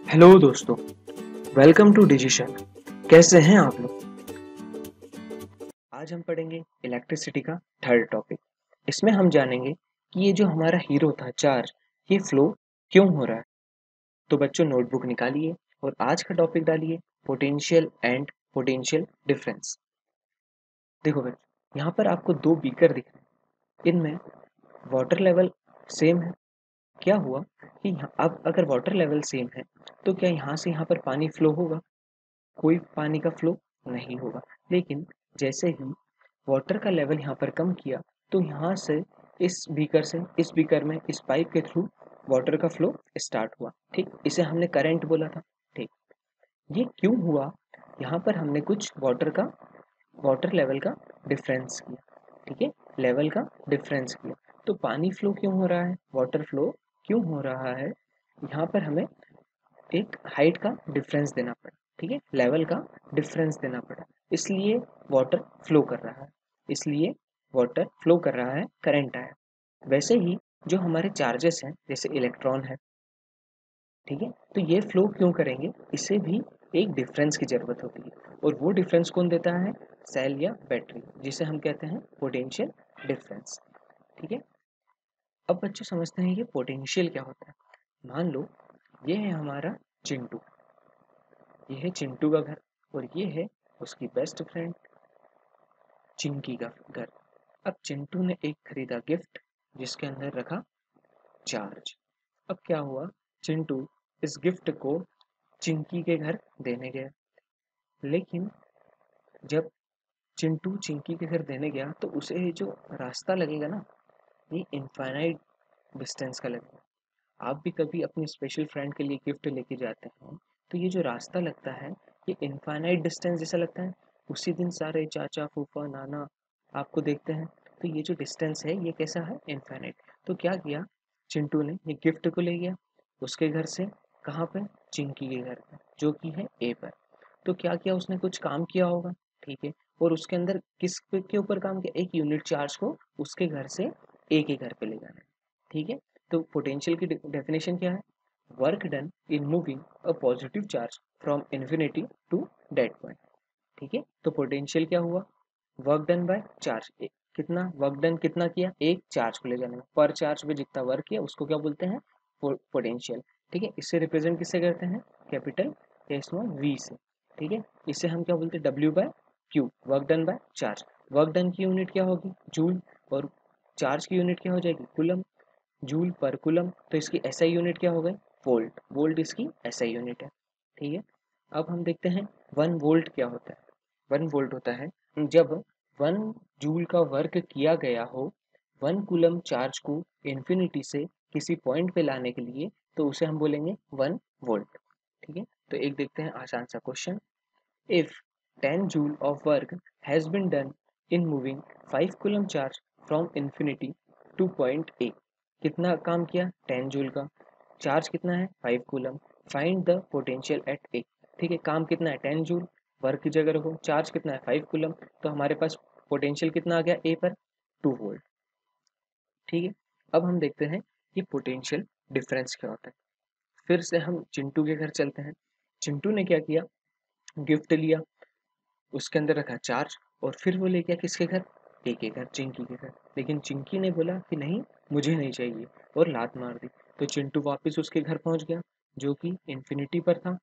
Hello दोस्तों, welcome to डिजिशन। कैसे हैं आप लोग? आज हम पढ़ेंगे इलेक्ट्रिसिटी का थर्ड टॉपिक। इसमें हम जानेंगे कि ये जो हमारा हीरो था चार्ज, ये फ्लो क्यों हो रहा है। तो बच्चों नोटबुक निकालिए और आज का टॉपिक डालिए पोटेंशियल एंड पोटेंशियल डिफरेंस। देखो बच्चों, यहाँ पर आपको दो बीकर दिख रहे हैं। इनमें वाटर लेवल सेम है। क्या हुआ कि अब अगर वाटर लेवल सेम है तो क्या यहाँ से यहाँ पर पानी फ्लो होगा? कोई पानी का फ्लो नहीं होगा। लेकिन जैसे ही वाटर का लेवल यहाँ पर कम किया तो यहाँ से इस बीकर में इस पाइप के थ्रू वाटर का फ्लो स्टार्ट हुआ। ठीक, इसे हमने करंट बोला था। ठीक, ये क्यों हुआ? यहाँ पर हमने कुछ वाटर लेवल का डिफरेंस किया। ठीक है, लेवल का डिफरेंस किया तो पानी फ्लो क्यों हो रहा है, वाटर फ्लो क्यों हो रहा है? यहाँ पर हमें एक हाइट का डिफरेंस देना पड़ा। ठीक है, लेवल का डिफरेंस देना पड़ा, इसलिए वाटर फ्लो कर रहा है। इसलिए वाटर फ्लो कर रहा है, करंट आया। वैसे ही जो हमारे चार्जेस हैं जैसे इलेक्ट्रॉन है, ठीक है, तो ये फ्लो क्यों करेंगे? इसे भी एक डिफरेंस की जरूरत होती है। और वो डिफरेंस कौन देता है? सेल या बैटरी, जिसे हम कहते हैं पोटेंशियल डिफरेंस। ठीक है, अब बच्चे समझते हैं ये पोटेंशियल क्या होता है। मान लो ये है हमारा चिंटू, ये है चिंटू का घर और ये है उसकी बेस्ट फ्रेंड चिंकी का घर। अब चिंटू ने एक खरीदा गिफ्ट जिसके अंदर रखा चार्ज। अब क्या हुआ, चिंटू इस गिफ्ट को चिंकी के घर देने गया। लेकिन जब चिंटू चिंकी के घर देने गया तो उसे जो रास्ता लगेगा ना, ये इनफाइनाइट डिस्टेंस का लगेगा। आप भी कभी अपनी स्पेशल फ्रेंड के लिए गिफ्ट लेके जाते हैं तो ये जो रास्ता लगता है ये इनफाइनाइट डिस्टेंस जैसा लगता है। उसी दिन सारे चाचा फूफा नाना आपको देखते हैं, तो ये जो डिस्टेंस है ये कैसा है, इनफाइनाइट। तो क्या किया, चिंटू ने ये गिफ्ट को ले गया उसके घर से, कहाँ पे, चिंकी के घर पे जो कि है ए पर। तो क्या किया उसने, कुछ काम किया होगा। ठीक है, और उसके अंदर के ऊपर काम किया, एक यूनिट चार्ज को उसके घर से ए के घर पे ले जाना है। ठीक है, तो पोटेंशियल की डेफिनेशन क्या है? Work done in moving a positive charge from infinity to that point. ठीक है, तो पोटेंशियल क्या हुआ, वर्क डन बाय चार्ज। कितना वर्क डन, कितना किया, एक चार्ज को ले जाने में, पर चार्ज पे जितना वर्क किया उसको क्या बोलते हैं, पोटेंशियल। ठीक है, इससे रिप्रेजेंट किससे करते हैं, कैपिटल या स्मॉल वी से। ठीक है, इसे हम क्या बोलते हैं, W by Q, work done by charge. Work done की यूनिट क्या होगी, जूल, और चार्ज की यूनिट क्या हो जाएगी, कूलम, जूल पर कूलम। तो इसकी एसआई यूनिट क्या हो गई, वोल्ट, वोल्ट इसकी एसआई यूनिट है। ठीक है, अब हम देखते हैं 1 वोल्ट क्या होता है। 1 वोल्ट होता है जब 1 जूल का वर्क किया गया हो 1 कूलम चार्ज को इन्फिनिटी से किसी पॉइंट पे लाने के लिए, तो उसे हम बोलेंगे 1 वोल्ट। ठीक है, तो एक देखते हैं आसान सा question. If 10 joule of work has been done in moving 5 coulomb charge from infinity to point A. कितना काम किया, 10 जूल का, चार्ज कितना है, 5 coulomb. Find the potential at A. ठीक है, काम कितना है, 10 जूल, वर्क की जगह रखो, चार्ज कितना है, 5 कूलम, तो हमारे पास पोटेंशियल कितना आ गया ए पर, 2 वोल्ट। ठीक है, अब हम देखते हैं कि पोटेंशियल डिफरेंस क्या होता है। फिर से हम चिंटू के घर चलते हैं। चिंटू ने क्या किया, गिफ्ट लिया, उसके अंदर रखा चार्ज, और फिर वो ले गया किसके घर, ए के घर, चिंकी के घर। लेकिन चिंकी ने बोला कि नहीं मुझे नहीं चाहिए, और लात मार दी। तो चिंटू वापस उसके घर पहुंच गया जो कि इन्फिनिटी पर था।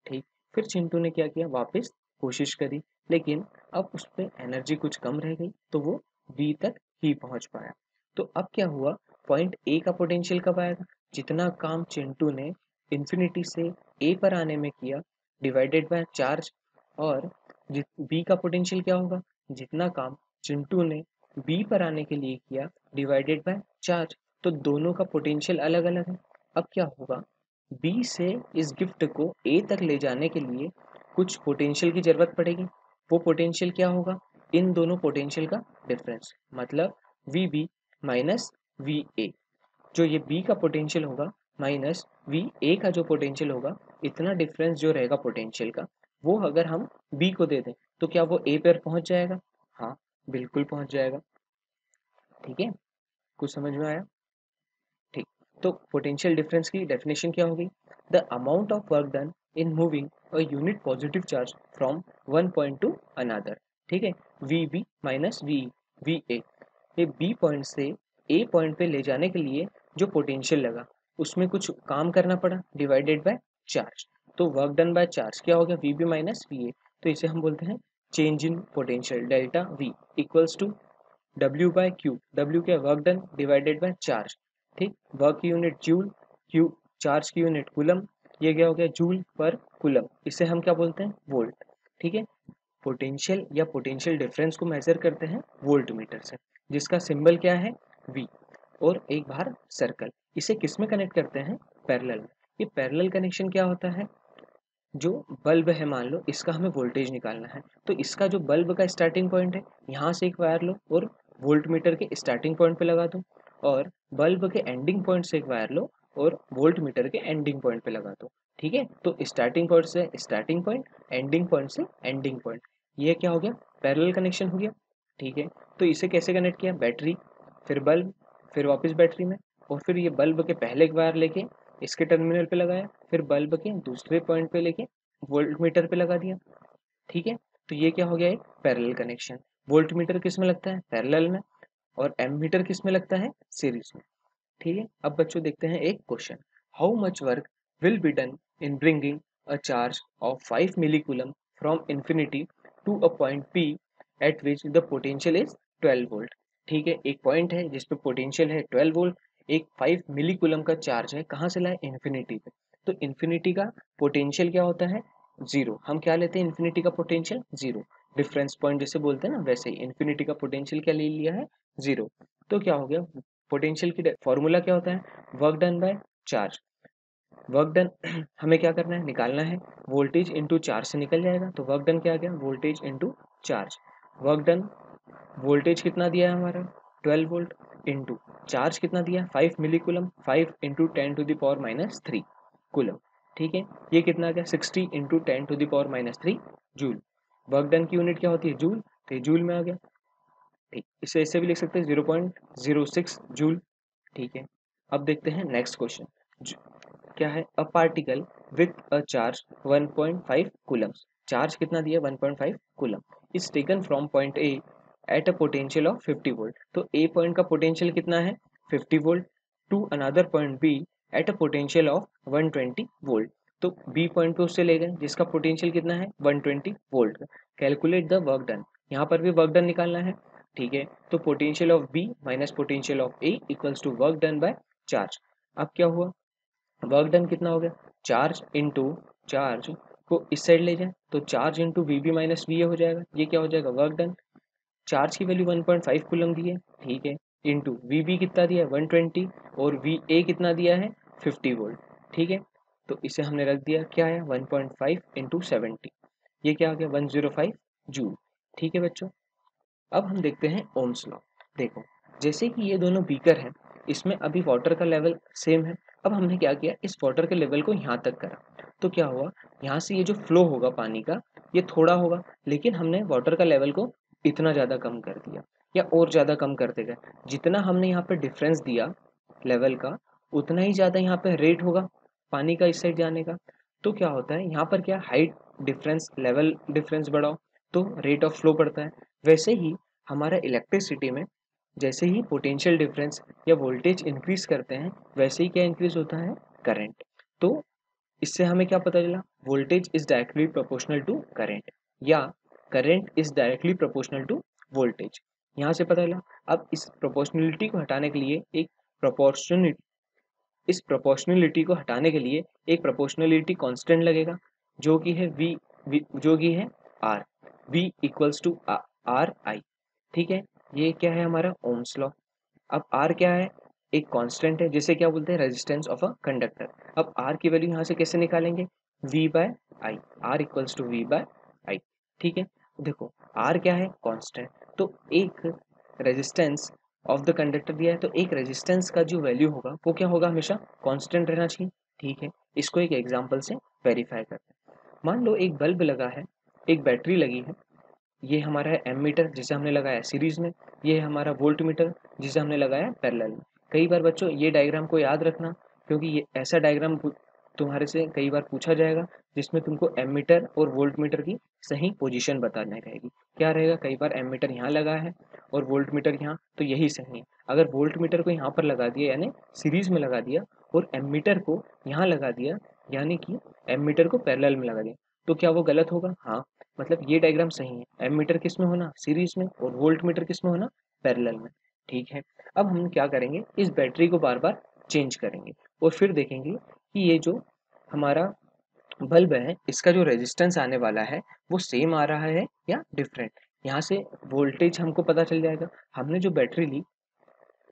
ठीक, फिर चिंटू ने क्या किया, वापस कोशिश करी, लेकिन अब उस पर एनर्जी कुछ कम रह गई तो वो बी तक ही पहुंच पाया। तो अब क्या हुआ, पॉइंट ए का पोटेंशियल कब आएगा, जितना काम चिंटू ने इन्फिनिटी से ए पर आने में किया डिवाइडेड बाय चार्ज, और बी का पोटेंशियल क्या होगा, जितना काम चिंटू ने बी पर आने के लिए किया डिवाइडेड बाय चार्ज। तो दोनों का पोटेंशियल अलग अलग है। अब क्या होगा, बी से इस गिफ्ट को ए तक ले जाने के लिए कुछ पोटेंशियल की जरूरत पड़ेगी। वो पोटेंशियल क्या होगा, इन दोनों पोटेंशियल का डिफरेंस, मतलब V B minus V A. जो ये बी का पोटेंशियल होगा माइनस वी ए का जो पोटेंशियल होगा, इतना डिफरेंस जो रहेगा पोटेंशियल का, वो अगर हम बी को दे दें तो क्या वो ए पर पहुंच जाएगा? हाँ, बिल्कुल पहुंच जाएगा। ठीक है, कुछ समझ में आया? ठीक, तो पोटेंशियल डिफरेंस की डेफिनेशन क्या होगी? The amount of work done in moving a unit positive charge from one point to another. ठीक है, V B minus V A, ये बी पॉइंट से ए पॉइंट पे ले जाने के लिए जो पोटेंशियल लगा उसमें कुछ काम करना पड़ा, डिवाइडेड बाय चार्ज। तो वर्क डन बाय चार्ज क्या हो गया? V B minus V A. तो इसे हम बोलते हैं change in potential, delta V equals to W by Q. W क्या? Work done divided by charge. ठीक, वर्क की यूनिट जूल, क्यू चार्ज की यूनिट कूलम, ये क्या हो गया? जूल पर कूलम। इसे हम क्या बोलते हैं? वोल्ट। ठीक है, पोटेंशियल या पोटेंशियल डिफरेंस को मेजर करते हैं वोल्ट मीटर से, जिसका सिंबल क्या है? वी, और एक बार सर्कल। इसे किस में कनेक्ट करते हैं? पैरेलल में। ये पैरेलल कनेक्शन क्या होता है? जो बल्ब है मान लो, इसका हमें वोल्टेज निकालना है, तो इसका जो बल्ब का स्टार्टिंग पॉइंट है, यहाँ से एक वायर लो और वोल्ट मीटर के स्टार्टिंग पॉइंट पे लगा दो, और बल्ब के एंडिंग पॉइंट से एक वायर लो और वोल्ट मीटर के एंडिंग पॉइंट पे लगा दो। ठीक है, तो स्टार्टिंग पॉइंट से स्टार्टिंग पॉइंट, एंडिंग पॉइंट से एंडिंग पॉइंट, ये क्या हो गया? पैरेलल कनेक्शन हो गया। ठीक है, तो इसे कैसे कनेक्ट किया? बैटरी, फिर बल्ब, फिर वापस बैटरी में, और फिर ये बल्ब के पहले एक वायर लेके इसके टर्मिनल पे लगाया, फिर बल्ब के दूसरे पॉइंट पे लेके वोल्ट मीटर पे लगा दिया। ठीक है, तो ये क्या हो गया? एक पैरेलल कनेक्शन। वोल्ट मीटर किस में लगता है? पैरेलल में, और एम मीटर किस में लगता है? सीरीज में। ठीक है, अब बच्चों देखते हैं एक question. How much work will be done in bringing a charge of 5 millicoulomb from infinity to a point P at which the potential is 12 volt. ठीक है, एक पॉइंट है जिसपे पोटेंशियल है 12 वोल्ट, एक 5 मिलीकूलम का चार्ज है, कहाँ से लाए? इन्फिनिटी पे। तो इन्फिनिटी का पोटेंशियल क्या होता है? जीरो। हम क्या लेते हैं इन्फिनिटी का पोटेंशियल? जीरो। डिफरेंस पॉइंट जैसे बोलते हैं ना, वैसे ही इन्फिनिटी का पोटेंशियल क्या ले लिया है? जीरो। तो क्या हो गया? पोटेंशियल की फॉर्मूला क्या होता है? Work done by charge. Work done हमें क्या करना है? निकालना है। वोल्टेज इंटू चार्ज से निकल जाएगा, तो वर्क डन क्या आ गया? Voltage into charge. Work done, voltage कितना दिया है हमारा? 12 वोल्ट, इंटू चार्ज कितना दिया? 5 मिली कूलम, 5 इंटू 10⁻³ कूलम। ठीक है, ये कितना आ गया? 60 इंटू 10⁻³ जूल। वर्क डन की यूनिट क्या होती है? जूल, तो ये जूल में आ गया। ठीक, इसे ऐसे भी लिख सकते हैं 0.06 जूल। ठीक है, अब देखते हैं नेक्स्ट क्वेश्चन। क्या है? A particle with a charge 1.5 coulombs, charge कितना दिया? 1.5 coulomb, is taken from point A at a potential of 50 volt. तो ए पॉइंट का पोटेंशियल कितना है? 50 volt, to another point B at a potential of 120 volt. तो B point पे उससे ले गए जिसका पोटेंशियल कितना है? 120 volt. Calculate the work done, यहाँ पर भी वर्क डन निकालना है। ठीक है, तो potential of B minus potential of A equals to work done by charge. अब क्या हुआ? वर्क डन कितना हो गया? चार्ज इंटू चार्ज को इस साइड ले जाए तो charge into V B minus V A हो जाएगा। ये क्या हो जाएगा? Work done. चार्ज की वैल्यू 1.5 कूलम दी है, ठीक है, इंटू वी बी कितना दिया है? 120, और वी ए कितना दिया है? 50 वोल्ट। ठीक है, तो इसे हमने रख दिया, क्या है? 1.5 इंटू 70, ये क्या आ गया? 105 जूल। ठीक है बच्चों, अब हम देखते हैं ओम्स लॉ। देखो, जैसे कि ये दोनों बीकर हैं, इसमें अभी वाटर का लेवल सेम है। अब हमने क्या किया? इस वाटर के लेवल को यहाँ तक करा, तो क्या हुआ? यहाँ से ये जो फ्लो होगा पानी का, ये थोड़ा होगा, लेकिन हमने वाटर का लेवल को इतना ज़्यादा कम कर दिया, या और ज़्यादा कम करते गए। जितना हमने यहाँ पे डिफरेंस दिया लेवल का, उतना ही ज़्यादा यहाँ पे रेट होगा पानी का इस साइड जाने का। तो क्या होता है यहाँ पर? क्या हाइट डिफरेंस, लेवल डिफरेंस बढ़ाओ तो रेट ऑफ फ्लो बढ़ता है। वैसे ही हमारा इलेक्ट्रिसिटी में जैसे ही पोटेंशियल डिफरेंस या वोल्टेज इंक्रीज करते हैं, वैसे ही क्या इंक्रीज होता है? करंट। तो इससे हमें क्या पता चला? Voltage is directly proportional to current, या current is directly proportional to voltage, यहाँ से पता चला। अब इस प्रोपोर्शनलिटी को हटाने के लिए एक प्रोपोर्शनलिटी इस प्रोपोर्शनलिटी को हटाने के लिए एक प्रोपोर्शनलिटी कांस्टेंट लगेगा, जो कि है जो कि है R, V equals to R I. ठीक है, ये क्या है? हमारा ओम्स लॉ। अब आर क्या है? एक कांस्टेंट है, जिसे क्या बोलते हैं? Resistance of a conductor. अब आर की वैल्यू यहाँ से कैसे निकालेंगे? V by I, R equals to V by I. ठीक है, देखो आर क्या है? कांस्टेंट। तो एक रेजिस्टेंस ऑफ द कंडक्टर दिया है, तो एक रेजिस्टेंस का जो वैल्यू होगा वो क्या होगा? हमेशा कांस्टेंट रहना चाहिए। ठीक है, इसको एक एग्जांपल से वेरीफाई करते हैं। मान लो एक बल्ब लगा है, एक बैटरी लगी है, ये हमारा है एम मीटर जिसे हमने लगाया सीरीज में, ये है हमारा वोल्ट मीटर जिसे हमने लगाया पैरेलल में। कई बार बच्चों ये डायग्राम को याद रखना, क्योंकि ये ऐसा डायग्राम तुम्हारे से कई बार पूछा जाएगा जिसमें तुमको एमीटर और वोल्टमीटर की सही पोजीशन बतानी रहेगी। क्या रहेगा, कई बार एमीटर यहाँ लगा है और वोल्टमीटर यहाँ, तो यही सही है। अगर वोल्टमीटर को यहाँ पर लगा दिया यानी सीरीज में लगा दिया और एमीटर को यहाँ लगा दिया यानी कि एमीटर को पैरेलल में लगा दिया, तो क्या वो गलत होगा? हाँ, मतलब ये डायग्राम सही है। एमीटर किस में होना? सीरीज में, और वोल्टमीटर किस में होना? पैरेलल में। ठीक है, अब हम क्या करेंगे, इस बैटरी को बार बार चेंज करेंगे और फिर देखेंगे कि ये जो हमारा बल्ब है इसका जो रेजिस्टेंस आने वाला है वो सेम आ रहा है या डिफरेंट। यहाँ से वोल्टेज हमको पता चल जाएगा। हमने जो बैटरी ली,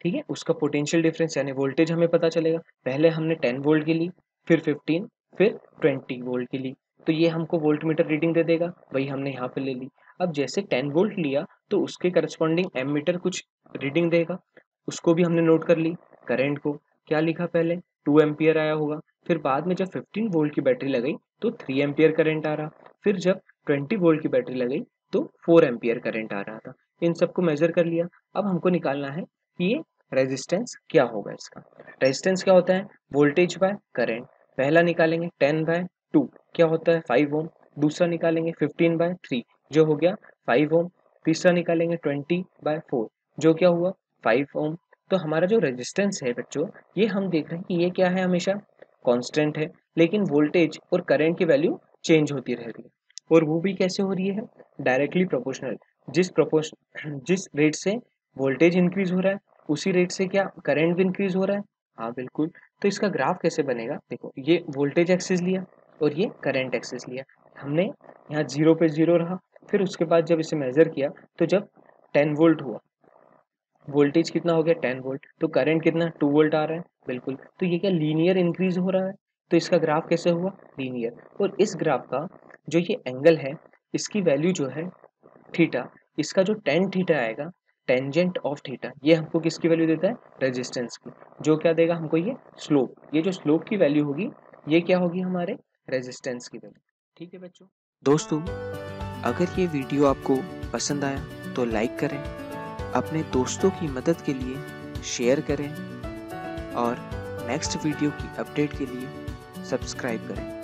ठीक है, उसका पोटेंशियल डिफरेंस यानी वोल्टेज हमें पता चलेगा। पहले हमने 10 वोल्ट की ली, फिर 15, फिर 20 वोल्ट की ली, तो ये हमको वोल्टमीटर रीडिंग दे देगा, वही हमने यहाँ पे ले ली। अब जैसे 10 वोल्ट लिया तो उसके करस्पॉन्डिंग एमीटर कुछ रीडिंग देगा, उसको भी हमने नोट कर ली। करंट को क्या लिखा, पहले 2 एम्पियर आया होगा, फिर बाद में जब 15 वोल्ट की बैटरी लगाई तो 3 एम्पियर करंट आ रहा, फिर जब 20 वोल्ट की बैटरी लगाई तो 4 एम्पियर करंट आ रहा था। इन सबको मेजर कर लिया। अब हमको निकालना है कि ये रेजिस्टेंस क्या होगा। इसका रेजिस्टेंस क्या होता है? Voltage by current. पहला निकालेंगे 10/2 क्या होता है? 5 ओम। दूसरा निकालेंगे 15/3 जो हो गया 5 ओम। तीसरा निकालेंगे 20/4 जो क्या हुआ 5 ओम। तो हमारा जो रेजिस्टेंस है बच्चों, ये हम देख रहे हैं कि ये क्या है, हमेशा कांस्टेंट है, लेकिन वोल्टेज और करंट की वैल्यू चेंज होती रह रही है। और वो भी कैसे हो रही है? Directly proportional. जिस रेट से वोल्टेज इंक्रीज हो रहा है उसी रेट से क्या करंट भी इंक्रीज हो रहा है? हाँ बिल्कुल। तो इसका ग्राफ कैसे बनेगा? देखो, ये वोल्टेज एक्सिस लिया और ये करंट एक्सिस लिया। हमने यहाँ 0 पे 0 रहा, फिर उसके बाद जब इसे मेजर किया तो जब 10 वोल्ट हुआ, वोल्टेज कितना हो गया 10 वोल्ट, तो करंट कितना 2 वोल्ट आ रहा है। बिल्कुल, तो ये क्या लीनियर इंक्रीज हो रहा है, तो इसका ग्राफ कैसे हुआ? लीनियर। और इस ग्राफ का जो ये एंगल है इसकी वैल्यू जो है थीटा, इसका जो टेन थीटा आएगा, टेंजेंट ऑफ थीटा, ये हमको किसकी वैल्यू देता है? रेजिस्टेंस की। जो क्या देगा हमको? ये स्लोप। ये जो स्लोप की वैल्यू होगी ये क्या होगी? हमारे रेजिस्टेंस की वैल्यू। ठीक है बच्चों। दोस्तों, अगर ये वीडियो आपको पसंद आया तो लाइक करें, अपने दोस्तों की मदद के लिए शेयर करें और नेक्स्ट वीडियो की अपडेट के लिए सब्सक्राइब करें।